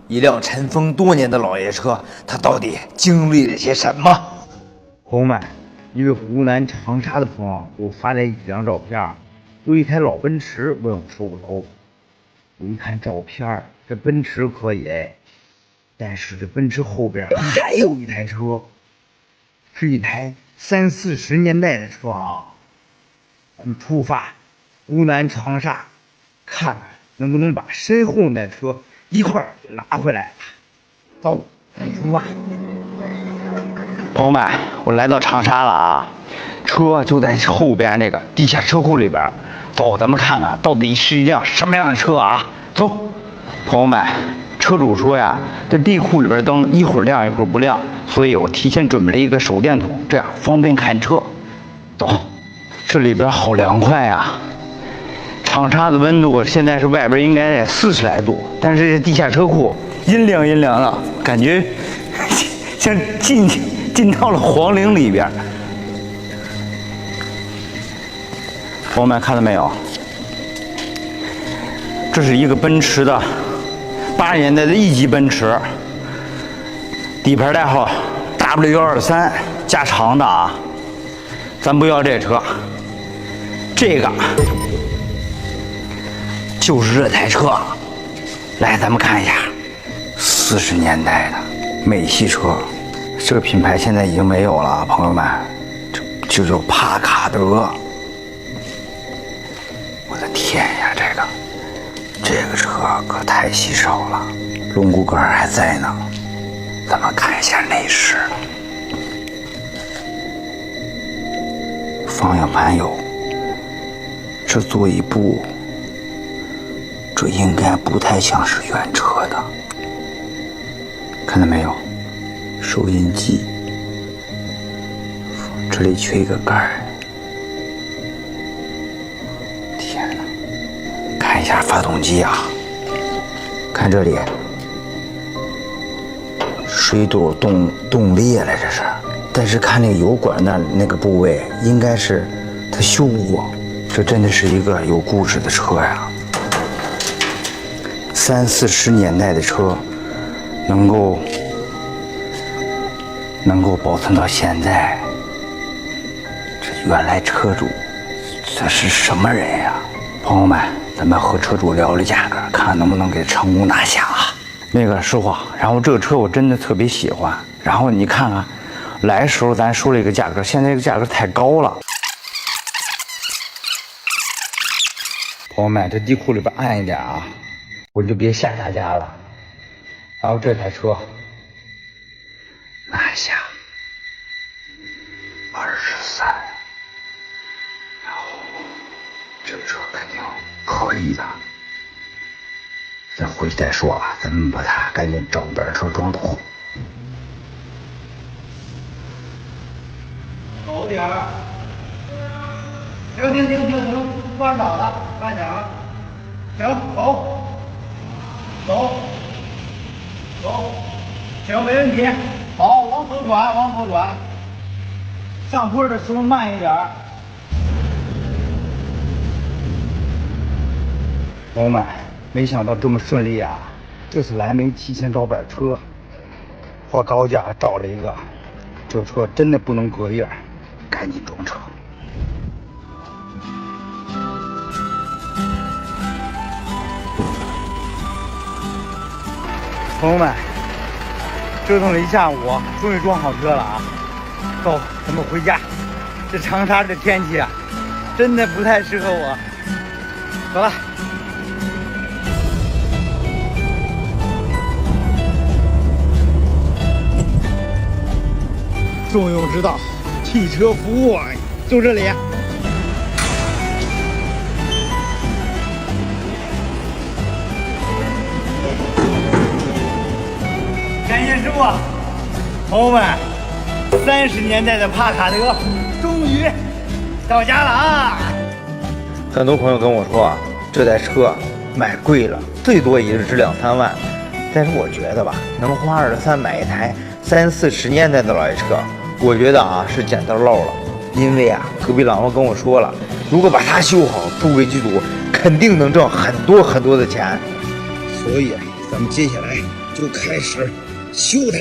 一輛尘封多年的老爺車，它到底經歷了些什麼？朋友们，一位湖南长沙的朋友给我發来几張照片，有一台老奔馳，問我收不收。我一看照片，這奔馳可以哎，但是這奔馳後邊還有一台車，是一台30-40年代的車啊。我們出發，湖南长沙，看看能不能把身后那車一塊儿拿回来。走，出发。朋友们，我来到长沙了啊，车就在后边那个地下车库里边。走，咱们看看到底是一辆什麼樣的車啊？走，朋友們，車主說呀，這地庫裡邊燈一會兒亮一會兒不亮，所以我提前準備了一個手電筒，這樣方便看車。走，這裡邊好涼快呀！長沙的溫度現在是外邊應該在40來度，但是這地下車庫陰涼陰涼了，感覺像進到了皇陵裡邊。朋友們看到沒有？這是一個奔馳的80年代的1級奔馳，底盤代號 W123加長的啊。咱不要這車，這個就是這台車。來，咱們看一下，40年代的美系車，這個品牌現在已經沒有了，朋友們，這就叫帕卡德。我的天呀，這個車可太稀少了，龍骨蓋還在呢。咱們看一下內飾，方向盤有，這座椅布，這應該不太像是原車的。看到沒有？收音機，這裡缺一個蓋兒。看一下發動機啊，看這裡，水斗凍裂了，這是。但是看那個油管那個部位，應該是它修過。這真的是一個有故事的車呀！30-40年代的車，能夠保存到現在，這原來車主這是什麼人呀？朋友們，咱們和車主聊聊價格，看看能不能給成功拿下啊！那個師傅，然後這個車我真的特別喜歡，然後你看看，來的時候咱說了一個價格，現在這個價格太高了。朋友們，這地庫裡邊暗一點啊，我就別嚇大家了。然後這台車拿下23，然後這個車肯定可以的，咱回去再說啊，咱們把它趕緊找邊車裝走。高點兒，停，關倒了，慢點啊，行，走，行，沒問題，好，往左轉，上坡的時候慢一點。朋友們，沒想到這麼順利啊！這次來沒提前找板車，花高價找了一個，這車真的不能隔夜，趕緊裝車。朋友們，折騰了一下午，終於裝好車了啊！走，咱們回家。這長沙這天氣啊，真的不太適合我。走了。中庸之道，汽車服務就這裡。感謝師傅，朋友們，30年代的帕卡德終於到家了啊！很多朋友跟我說啊，這台車買貴了，最多也就是2-3萬。但是我覺得吧，能花23買一台30-40年代的老爺車，我覺得啊是撿到漏了。因為啊，隔壁老王跟我說了，如果把它修好，出軌劇組肯定能掙很多的錢。所以咱們接下來就開始修它。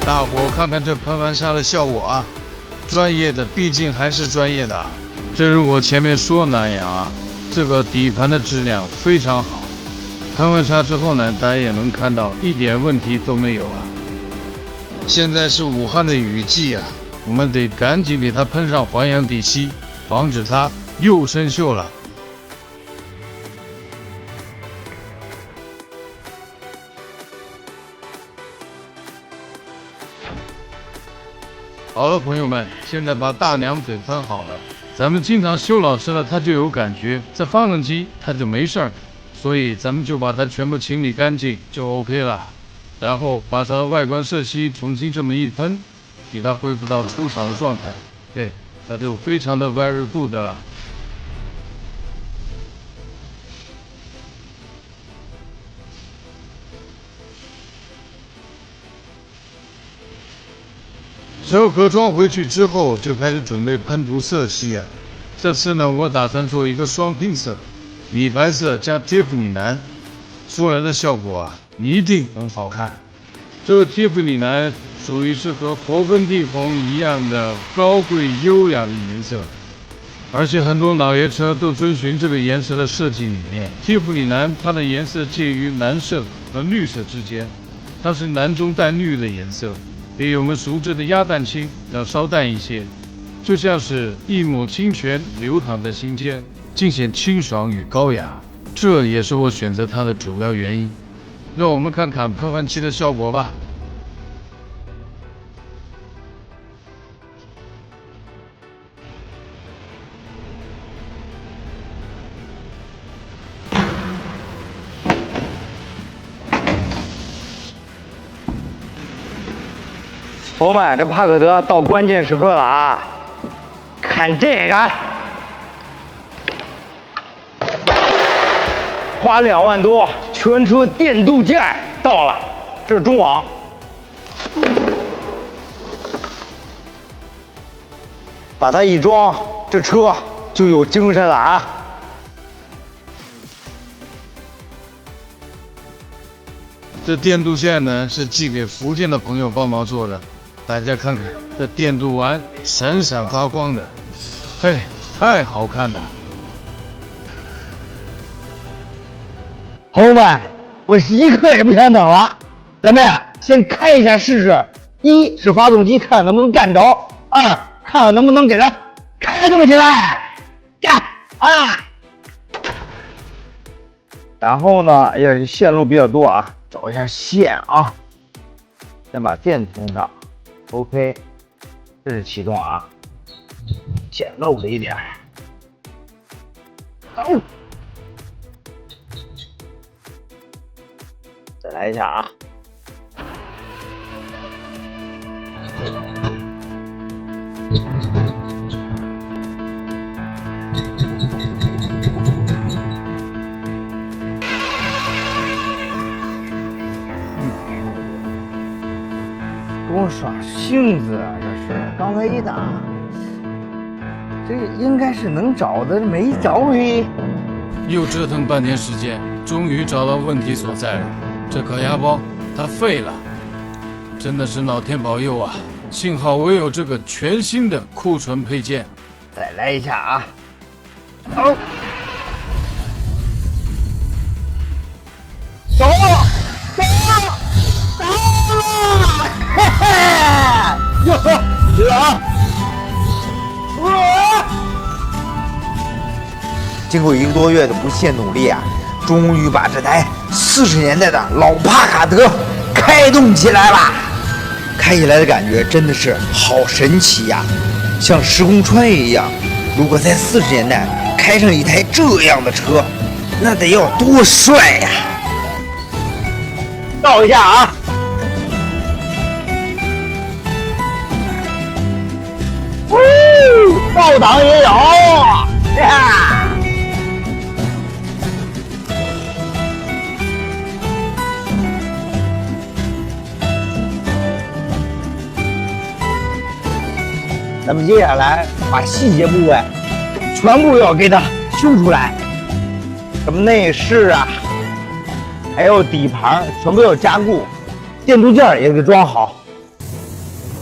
大伙看看这喷完砂的效果啊，专業的畢竟還是專業的。正如我前面說的那樣啊，這個底盤的質量非常好。噴完砂之後呢，大家也能看到一點問題都沒有啊。現在是武漢的雨季啊，我們得趕緊給它噴上環氧底漆，防止它又生鏽了。好了，朋友們，現在把大娘嘴噴好了。咱們經常修老師了，他就有感覺，這發動機它就沒事兒，所以咱們就把它全部清理乾淨就 OK 了。然後把它外觀色漆重新這麼一噴，給它恢復到出廠的狀態，對，那就非常的 very good 了。这盒裝回去之後，就開始準備噴塗色漆啊。這次呢，我打算做一個雙拼色，米白色加蒂芙尼藍，出來的效果啊，一定很好看。這個蒂芙尼藍屬於是和勃艮第紅一樣的高貴優雅的顏色，而且很多老爺車都遵循這個顏色的設計理念。蒂芙尼藍它的顏色介於藍色和綠色之間，它是藍中帶綠的顏色。比我們熟知的鴨蛋青要稍淡一些，就像是一抹清泉流淌在心间，盡顯清爽與高雅。這也是我選擇它的主要原因。讓我們看看噴飯器的效果吧。朋友们，这帕克德到关键时刻了啊！看这个，花2万多，全车电鍍件到了，这是中网。把它一装，这车就有精神了啊！这电鍍线呢，是寄给福建的朋友帮忙做的。大家看看，这电鍍完闪闪發光的，嘿，太好看了！朋友們，我一刻也不想等了，咱們呀，先開一下試試。一是發動機，看看能不能幹着；二，看看能不能給它開動起來。幹啊！然後呢，也是線路比較多啊，找一下線啊，先把電通上。OK， 這是啟動啊，簡陋了一點。走，再來一下啊。多耍性子啊！这是刚才一打，这應該是能找的，沒找回。又折騰半天時間，終於找到問題所在了。這烤鴨包它廢了，真的是老天保佑啊！幸好我有這個全新的庫存配件。再來一下啊！走，走，走，走！嘿嘿，喲呵，這啊！经过1個多月的不懈努力啊，終於把這台40年代的老帕卡德開動起來了。開起來的感覺真的是好神奇呀，像時空穿越一樣。如果在40年代開上一台這樣的車，那得要多帥呀！倒一下啊！倒檔也有呀！咱們接下來把細節部位全部要給它修出來，什麼內飾啊，還有底盤全部要加固，電鍍件也給裝好。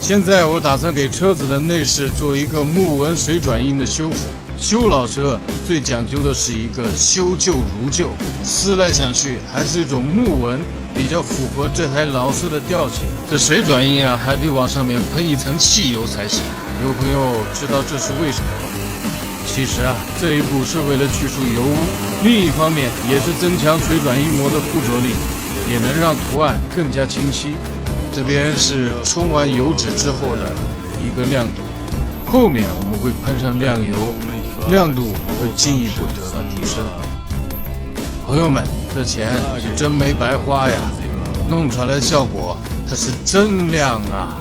現在我打算給車子的內飾做一個木紋水轉印的修復。修老車最講究的是一個修舊如舊，思來想去還是一種木紋比較符合這台老車的調性。這水轉印啊，還得往上面噴一層汽油才行。有朋友知道這是為什麼嗎？其實啊，這一步是為了去除油污，另一方面也是增強水轉印膜的附着力，也能讓圖案更加清晰。這邊是沖完油脂之後的一個亮度，後面我們會噴上亮油，亮度會進一步得到提升。朋友們，這錢是真沒白花呀，弄出來的效果它是真亮啊！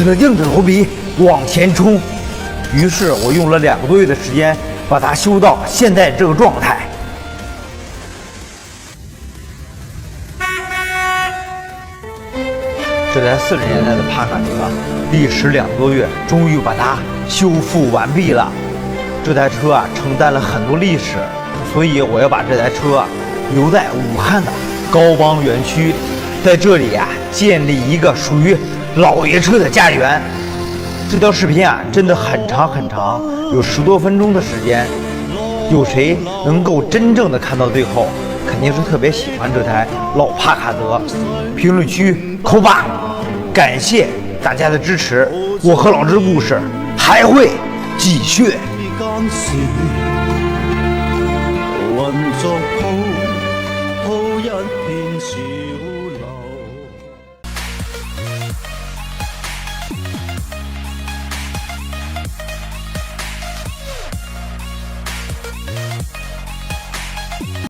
只能硬着頭皮往前冲。于是我用了2个多月的时间，把它修到现在这个状态。这台40年代的帕萨特，历时2个多月，终於把它修復完畢了。這台車啊，承擔了很多歷史，所以我要把這台車留在武漢的高邦園區，在這裡啊，建立一個屬於老爺車的家園。這條視頻啊，真的很長很長，有10多分鐘的時間。有誰能夠真正的看到最後，肯定是特別喜歡這台老帕薩特。評論區扣8，感謝大家的支持，我和老師的故事還會繼續。混作鋪一片潮。